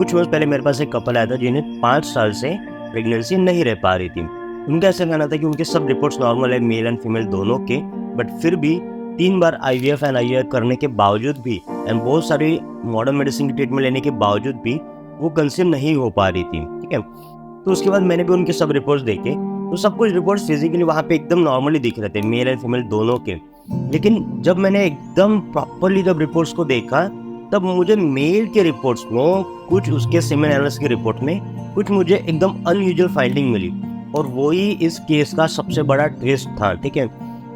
कुछ मंथ पहले मेरे पास एक कपल आया था जिन्हें 5 साल से प्रेगनेंसी नहीं रह पा रही थी। उनका ऐसा कहना था कि उनके सब रिपोर्ट्स नॉर्मल है, मेल एंड फीमेल दोनों के, बट फिर भी 3 बार IVF एंड IVF करने के बावजूद भी एंड बहुत सारी मॉडर्न मेडिसिन की ट्रीटमेंट लेने के बावजूद भी वो कंसीव नहीं हो पा रही थी। ठीक है, तो उसके बाद मैंने भी उनके सब रिपोर्ट्स देखे, तो सब कुछ रिपोर्ट्स फिजिकली वहाँ पे एकदम नॉर्मली दिख रहे थे, मेल एंड फीमेल दोनों के। लेकिन जब मैंने एकदम प्रॉपरली जब रिपोर्ट्स को देखा, तब मुझे मेल के रिपोर्ट्स में कुछ, उसके सेमेन एनालिसिस की रिपोर्ट में कुछ मुझे एकदम अनयूजुअल फाइंडिंग मिली, और वही इस केस का सबसे बड़ा ट्विस्ट था। ठीक है,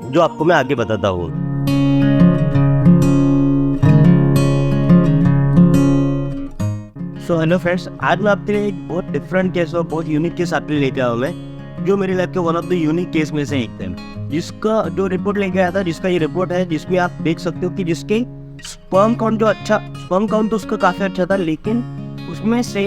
जो आपको मैं आगे बताता हूँ। सो हेलो फ्रेंड्स, आज मैं आपके लिए एक बहुत डिफरेंट केस और बहुत यूनिक केस आपके लिए लेके आया हूँ मैं, जो मेरी लाइफ के one of the unique case में से एक थे। जिसका जो रिपोर्ट लेके आया था, जिसका ये रिपोर्ट है, जिसमें आप देख सकते हो कि जिसके स्पर्म काउंट जो अच्छा, स्पर्म काउंट तो उसका काफ़ी अच्छा था, लेकिन उसमें से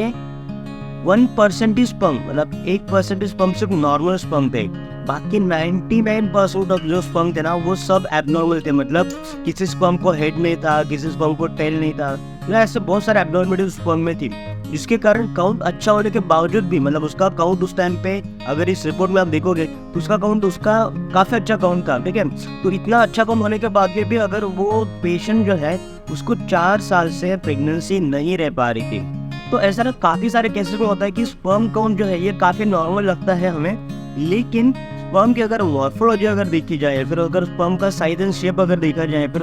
1% स्पर्म, मतलब 1% स्पर्म सिर्फ नॉर्मल स्पर्म थे। बाकी 99% ऑफ जो स्पर्म थे ना, वो सब एबनॉर्मल थे। मतलब किसी स्पर्म को हेड नहीं था, किसी स्पर्म को टेल नहीं था, ऐसे बहुत सारे एबनॉर्मलिटी स्पर्म में थी, जिसके कारण काउंट अच्छा होने के बावजूद भी, मतलब उसका काउंट उस टाइम पे अगर इस रिपोर्ट में आप देखोगे तो उसका काउंट, उसका काफ़ी अच्छा काउंट था। ठीक है, तो इतना अच्छा काउंट होने के बाद भी अगर वो पेशेंट जो है उसको 4 साल से प्रेगनेंसी नहीं रह पा रही थी। तो ऐसा ना काफ़ी सारे केसेस में होता है कि स्पर्म काउंट जो है ये काफ़ी नॉर्मल लगता है हमें, लेकिन स्पर्म की अगर मॉर्फोलॉजी अगर देखी जाए, फिर अगर स्पर्म का साइज एंड शेप अगर देखा जाए, फिर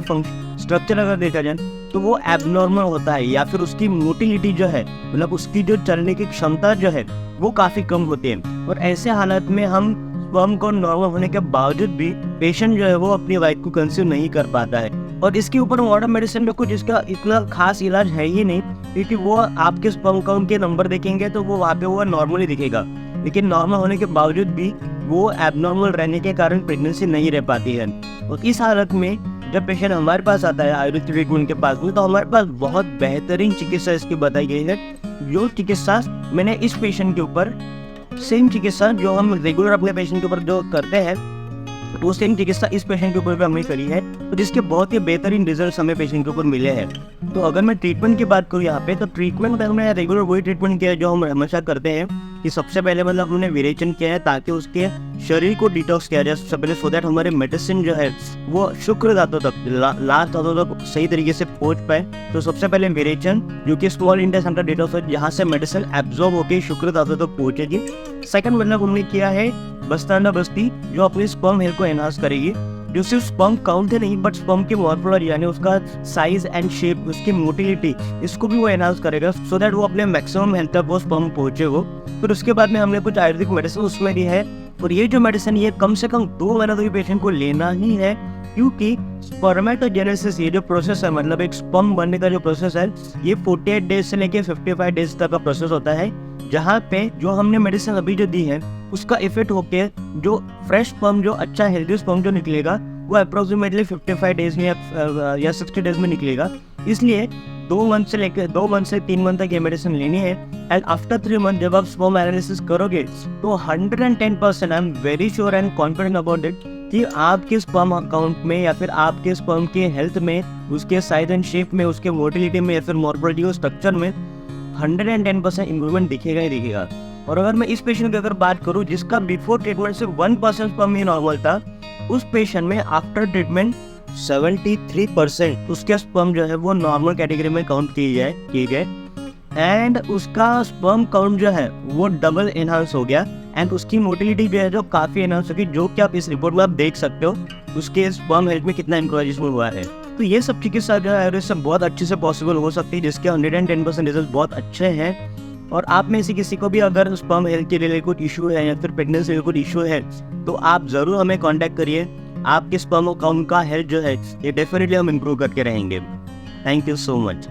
स्ट्रक्चर अगर देखा जाए, तो वो एबनॉर्मल होता है, या फिर उसकी मोटिलिटी जो है, मतलब उसकी जो चलने की क्षमता जो है वो काफ़ी कम होती है। और ऐसे हालत में हम स्पर्म काउंट नॉर्मल होने के बावजूद भी पेशेंट जो है वो अपनी वाइफ को कंसीव नहीं कर पाता है। और इसके ऊपर मॉडर्न मेडिसिन में कुछ इसका इतना खास इलाज है ही नहीं, क्योंकि वो आपके स्पर्म काउंट के नंबर देखेंगे तो वो वहाँ पे वो नॉर्मली दिखेगा, लेकिन नॉर्मल होने के बावजूद भी वो एबनॉर्मल रहने के कारण प्रेगनेंसी नहीं रह पाती है। और इस हालत में जब पेशेंट हमारे पास आता है आयुर्वेदिक ट्रीटमेंट के पास में, तो हमारे पास बहुत बेहतरीन चिकित्सा इसकी बताई गई है। जो चिकित्सा मैंने इस पेशेंट के ऊपर, सेम चिकित्सा जो हम रेगुलर अपने पेशेंट के ऊपर जो करते हैं, वो सेम चिकित्सा इस पेशेंट के ऊपर भी हमने करी है, तो जिसके बहुत ही बेहतरीन रिजल्ट हमें पेशेंट के ऊपर मिले हैं। तो अगर मैं ट्रीटमेंट की बात करूँ यहाँ पे, तो ट्रीटमेंट में हमने रेगुलर वही ट्रीटमेंट किया है जो हम हमेशा करते हैं, कि सबसे पहले मतलब हमने विरेचन किया है ताकि उसके शरीर को डिटॉक्स किया जाए सबसे पहले, सो दैट हमारे मेडिसिन जो है वो शुक्र धातु तक, लास्ट धातु तक सही तरीके से पहुंच पाए। तो सबसे पहले विरेचन, जो कि स्मॉल इंटेस्टाइन का डिटॉक्स है, जहाँ से मेडिसिन एब्जॉर्ब होकर शुक्र धातु तक पहुंचेगी। सेकंड मतलब हमने किया है बस्ताना बस्ती, जो अपनी स्पर्म हेल्थ को एनहांस करेगी, जो सिर्फ स्पर्म काउंट है नहीं, बट स्पर्म की मॉर्फोलॉजी यानी उसका साइज एंड शेप, उसकी मोटिलिटी, इसको भी वो एनहांस करेगा, सो दैट वो अपने मैक्सिमम हेल्थ तक वो स्पर्म पहुंचे वो। फिर उसके बाद में हमने कुछ आयुर्वेदिक मेडिसिन उसमें दी है, और ये जो मेडिसिन ये कम से कम 2 महीना तो ये पेशेंट को लेना ही है, क्योंकि स्पर्मेटोजेनेसिस ये जो प्रोसेस है, मतलब एक स्पर्म बनने का जो प्रोसेस है, ये 48 डेज से लेके 55 डेज तक का प्रोसेस होता है, जहाँ पे जो हमने मेडिसिन अभी जो दी है उसका इफेक्ट होके जो फ्रेश स्पर्म, जो अच्छा हेल्दी स्पर्म जो निकलेगा, वो अप्रोक्सीमेटली 55 डेज में या 60 डेज में निकलेगा। इसलिए 2 मंथ से लेकर 2 मंथ से 3 मंथ तक ये मेडिसिन लेनी है। एंड आफ्टर 3 मंथ जब आप स्पर्म एनालिसिस करोगे, तो 110% I am very sure and confident about it कि आपके स्पर्म अकाउंट में, या फिर आपके स्पर्म के हेल्थ में, उसके साइज एंड शेप में, उसके मोटिलिटी में, या फिर मॉर्फोलॉजी और स्ट्रक्चर में 110% इंप्रूवमेंट दिखेगा ही दिखेगा। और अगर मैं इस पेशेंट की अगर बात करूं, जिसका बिफोर ट्रीटमेंट से 1% स्पर्म ही नॉर्मल था, उस पेशेंट में आफ्टर ट्रीटमेंट 73% उसके स्पर्म जो है वो नॉर्मल कैटेगरी में काउंट किए गए, एंड उसका स्पर्म काउंट जो है वो डबल एनहांस हो गया, एंड उसकी मोटिलिटी जो है जो काफ़ी एनहांस हो गई, जो कि आप इस रिपोर्ट में आप देख सकते हो उसके स्पर्म हेल्थ में कितना इंप्रूवमेंट हुआ है। तो ये सब चिकित्सा जो है से बहुत अच्छे से पॉसिबल हो सकती है, जिसके 110% रिजल्ट बहुत अच्छे हैं। और आप में से किसी को भी अगर स्पर्म हेल्थ के लिए कुछ इशू है, या फिर प्रेगनेंसी में कुछ इशू है, तो आप ज़रूर हमें कांटेक्ट करिए। आपके स्पर्म काउंट का हेल्थ जो है ये डेफिनेटली हम इम्प्रूव करके रहेंगे। Thank you so much.